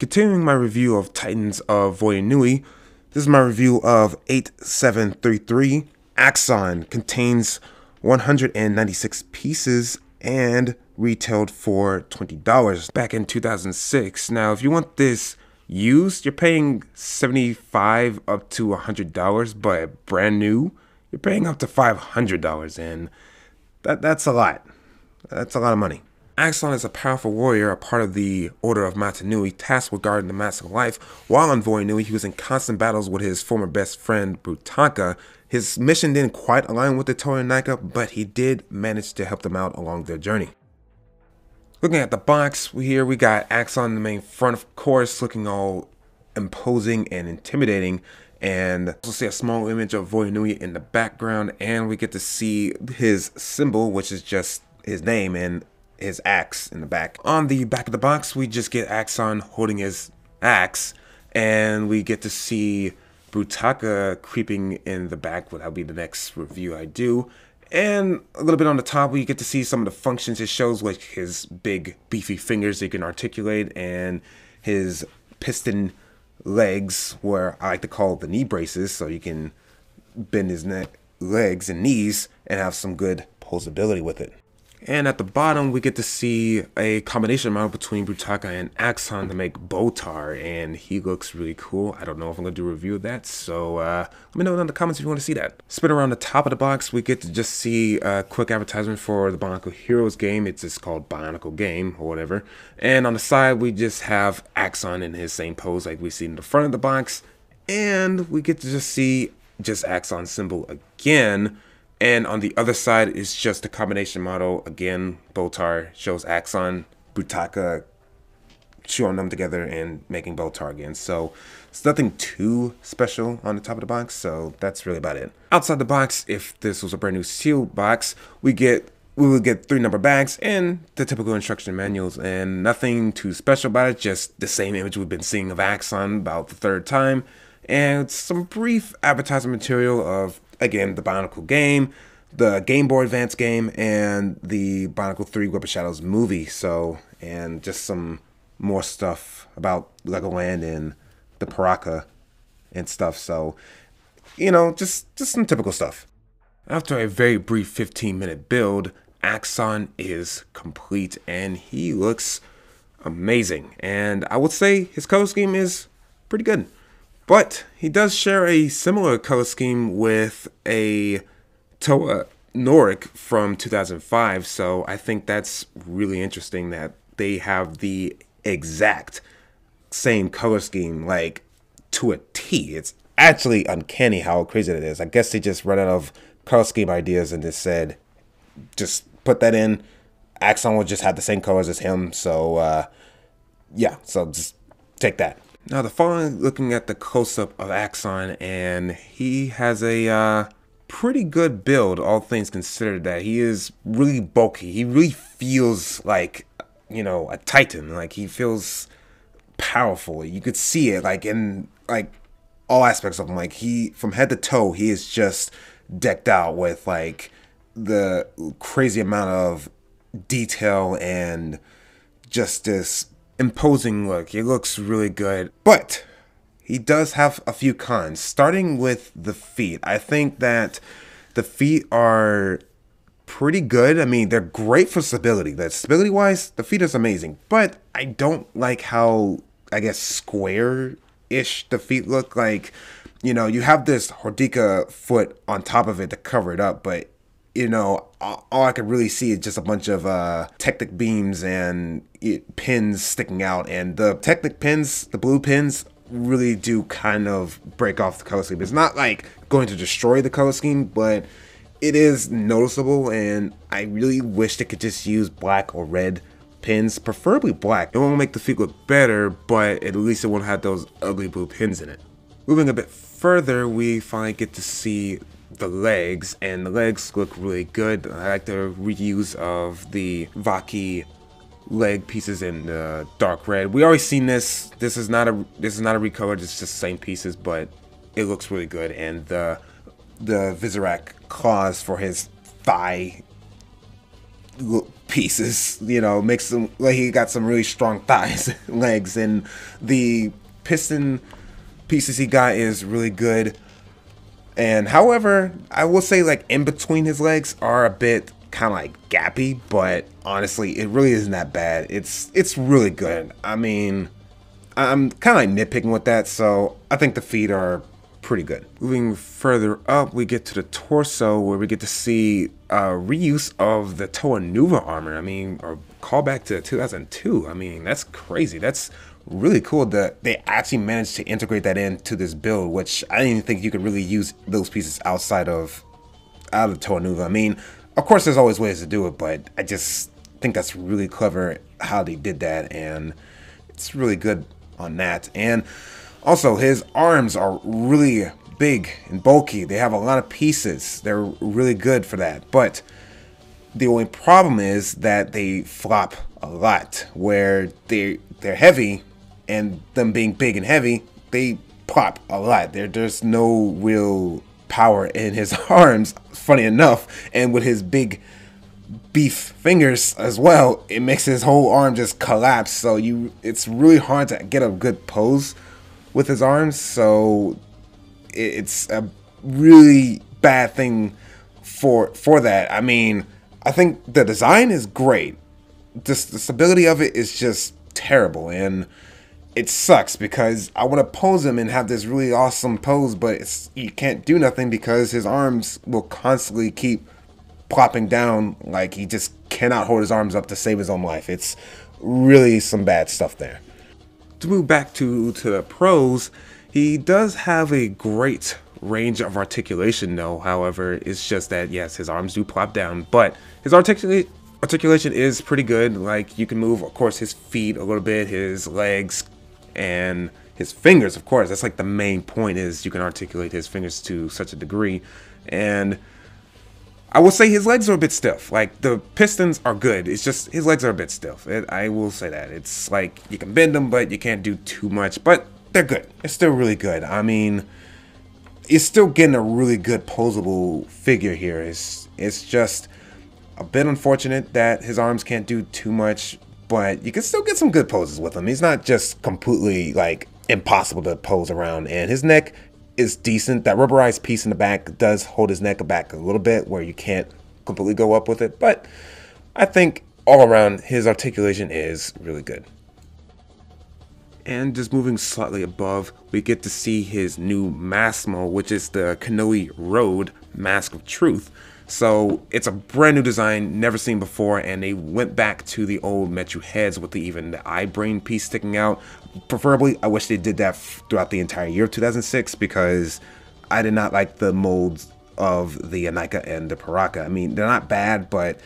Continuing my review of Titans of Void-Nui, this is my review of 8733. Axon contains 196 pieces and retailed for $20 back in 2006. Now, if you want this used, you're paying $75 up to $100, but brand new, you're paying up to $500, and that's a lot. That's a lot of money. Axon is a powerful warrior, a part of the Order of Mata Nui, tasked with guarding the Mask of Life. While on Void-Nui, he was in constant battles with his former best friend, Brutaka. His mission didn't quite align with the Toyonaika, but he did manage to help them out along their journey. Looking at the box, we got Axon in the main front, of course, looking all imposing and intimidating. And also see a small image of Void-Nui in the background, and we get to see his symbol, which is just his name, and his axe in the back. On the back of the box, we just get Axon holding his axe, and we get to see Brutaka creeping in the back. That'll be the next review I do. And a little bit on the top, we get to see some of the functions it shows, like his big beefy fingers he can articulate, and his piston legs, where I like to call the knee braces, so you can bend his neck, legs, and knees and have some good posability with it. And at the bottom, we get to see a combination model between Brutaka and Axon to make Botar, and he looks really cool. I don't know if I'm going to do a review of that, so let me know in the comments if you want to see that. Spin around the top of the box, we get to just see a quick advertisement for the Bionicle Heroes game. It's just called Bionicle Game, or whatever. And on the side, we just have Axon in his same pose like we see in the front of the box. And we get to just see just Axon's symbol again. And on the other side is just a combination model. Again, Botar shows Axon, Brutaka showing them together and making Botar again. So it's nothing too special on the top of the box. So that's really about it. Outside the box, if this was a brand new sealed box, we would get 3 number bags and the typical instruction manuals, and nothing too special about it. Just the same image we've been seeing of Axon about the 3rd time, and some brief advertisement material of, again, the Bionicle game, the Game Boy Advance game, and the Bionicle 3 Web of Shadows movie. So, and just some more stuff about Legoland and the Paraka and stuff. So, you know, just some typical stuff. After a very brief 15-minute build, Axon is complete, and he looks amazing. And I would say his color scheme is pretty good. But he does share a similar color scheme with a Toa Norik from 2005, so I think that's really interesting that they have the exact same color scheme, like to a T. It's actually uncanny how crazy it is. I guess they just run out of color scheme ideas and just said, just put that in. Axon will just have the same colors as him, so yeah, so just take that. Now, the following, looking at the close-up of Axon, and he has a pretty good build, all things considered, that he is really bulky. He really feels like, you know, a Titan. Like, he feels powerful. You could see it, like, in, like, all aspects of him. Like, he, from head to toe, he is just decked out with, like, the crazy amount of detail and just this imposing look. It looks really good, but he does have a few cons, starting with the feet. I think that the feet are pretty good. I mean, they're great for stability. That stability wise, the feet is amazing, but I don't like how, I guess, square-ish the feet look. Like, you know, you have this Hordika foot on top of it to cover it up, but you know, all I could really see is just a bunch of Technic beams and pins sticking out. And the Technic pins, the blue pins, really do kind of break off the color scheme. It's not like going to destroy the color scheme, but it is noticeable. And I really wish they could just use black or red pins, preferably black. It won't make the feet look better, but at least it won't have those ugly blue pins in it. Moving a bit further, we finally get to see the legs, and the legs look really good. I like the reuse of the Vaki leg pieces in dark red. We already seen this. This is not a recolor. It's just the same pieces, but it looks really good. And the Visorak claws for his thigh pieces. You know, makes him like he got some really strong thighs, legs, and the piston pieces he got is really good. And however, I will say like in between his legs are a bit kind of like gappy, but honestly, it really isn't that bad. It's really good. I mean, I'm kind of like nitpicking with that, so I think the feet are pretty good. Moving further up, we get to the torso where we get to see reuse of the Toa Nuva armor. I mean, or callback to 2002. I mean, that's crazy. That's really cool that they actually managed to integrate that into this build, which I didn't even think you could really use those pieces out of Toa Nuva. I mean, of course, there's always ways to do it, but I just think that's really clever how they did that, and it's really good on that. And also, his arms are really big and bulky. They have a lot of pieces. They're really good for that. But the only problem is that they flop a lot. Where they're heavy, and them being big and heavy, they plop a lot. There's no real power in his arms, funny enough. And with his big beef fingers as well, it makes his whole arm just collapse. So it's really hard to get a good pose with his arms, so it's a really bad thing for that. I mean, I think the design is great. Just the stability of it is just terrible, and it sucks because I want to pose him and have this really awesome pose, but you can't do nothing because his arms will constantly keep plopping down. Like, he just cannot hold his arms up to save his own life. It's really some bad stuff there. To move back to the pros, he does have a great range of articulation though. However, it's just that, yes, his arms do plop down, but his articulation is pretty good. Like, you can move, of course, his feet a little bit, his legs, and his fingers, of course. That's like the main point, is you can articulate his fingers to such a degree. And I will say his legs are a bit stiff. Like, the pistons are good. It's just his legs are a bit stiff. I will say that. It's like you can bend them, but you can't do too much. But they're good. It's still really good. I mean, it's still getting a really good posable figure here. It's just a bit unfortunate that his arms can't do too much, but you can still get some good poses with him. He's not just completely like impossible to pose around. And his neck is decent. That rubberized piece in the back does hold his neck back a little bit, where you can't completely go up with it, but I think all around his articulation is really good. And just moving slightly above, we get to see his new mask mode, which is the Kanohi Road Mask of Truth. So it's a brand new design, never seen before, and they went back to the old Metru heads with even the eye brain piece sticking out. Preferably, I wish they did that throughout the entire year of 2006, because I did not like the molds of the Anika and the Paraka. I mean, they're not bad, but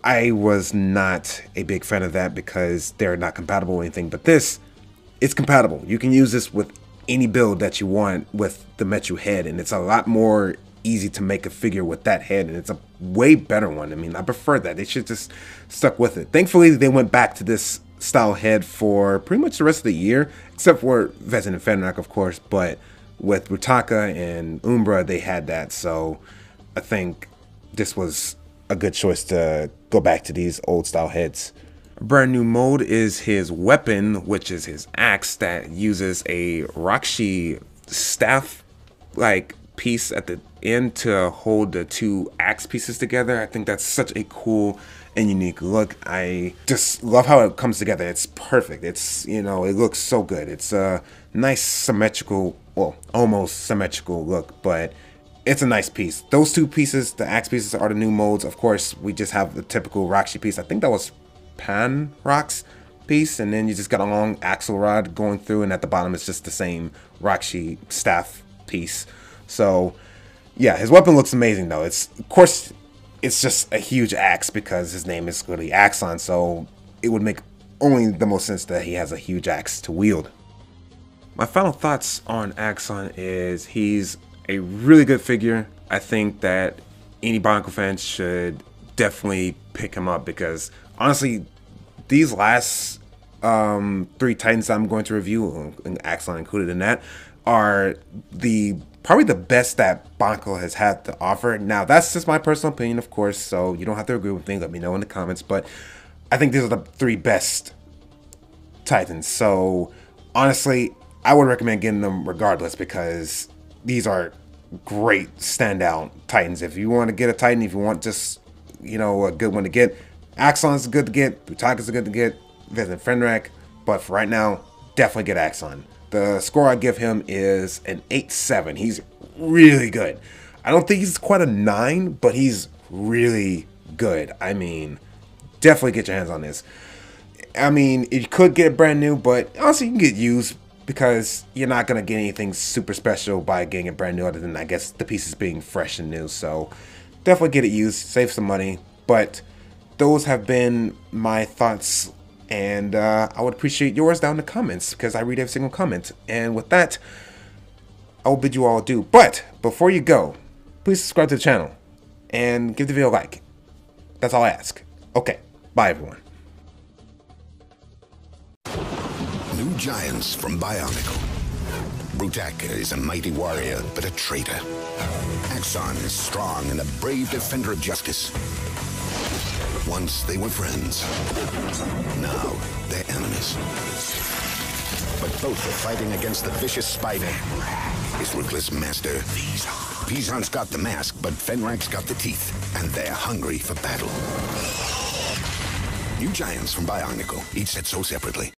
I was not a big fan of that because they're not compatible or anything. But this, it's compatible. You can use this with any build that you want with the Metru head, and it's a lot more easy to make a figure with that head, and it's a way better one. I mean, I prefer that. They should just stuck with it. Thankfully, they went back to this style head for pretty much the rest of the year, except for Vezin and Fenrir, of course. But with Rutaka and Umbra, they had that, so I think this was a good choice to go back to these old style heads. A brand new mode is his weapon, which is his axe that uses a Rakshi staff like piece at the end to hold the two axe pieces together. I think that's such a cool and unique look. I just love how it comes together. It's perfect. It's, you know, it looks so good. It's a nice symmetrical, well, almost symmetrical look, but it's a nice piece. Those two pieces, the axe pieces, are the new molds. Of course, we just have the typical Rakshi piece. I think that was Pan Rock's piece, and then you just got a long axle rod going through, and at the bottom it's just the same Rakshi staff piece. So yeah, his weapon looks amazing though. It's, of course, it's just a huge axe because his name is literally Axon, so it would make only the most sense that he has a huge axe to wield. My final thoughts on Axon is he's a really good figure. I think that any Bionicle fan should definitely pick him up because honestly, these last 3 Titans I'm going to review, and Axon included in that, are the probably the best that Banco has had to offer. Now, that's just my personal opinion, of course, so you don't have to agree with me. Let me know in the comments, but I think these are the 3 best Titans. So, honestly, I would recommend getting them regardless because these are great standout Titans. If you want to get a Titan, if you want just, you know, a good one to get, Axon's good to get, Brutaka's good to get, Vezin Fenrek, but for right now, definitely get Axon. The score I give him is an 8-7. He's really good. I don't think he's quite a 9, but he's really good. I mean, definitely get your hands on this. I mean, you could get it brand new, but honestly, you can get used because you're not going to get anything super special by getting it brand new other than, I guess, the pieces being fresh and new. So definitely get it used, save some money. But those have been my thoughts, and I would appreciate yours down in the comments because I read every single comment. And with that, I will bid you all adieu. But before you go, please subscribe to the channel and give the video a like. That's all I ask. Okay, bye everyone. New giants from Bionicle. Brutaka is a mighty warrior, but a traitor. Axon is strong and a brave defender of justice. Once they were friends. Now they're enemies. But both are fighting against the vicious Spider, his ruthless master. Pisan's got the mask, but Fenrik's got the teeth, and they're hungry for battle. New giants from Bionicle, each set sold separately.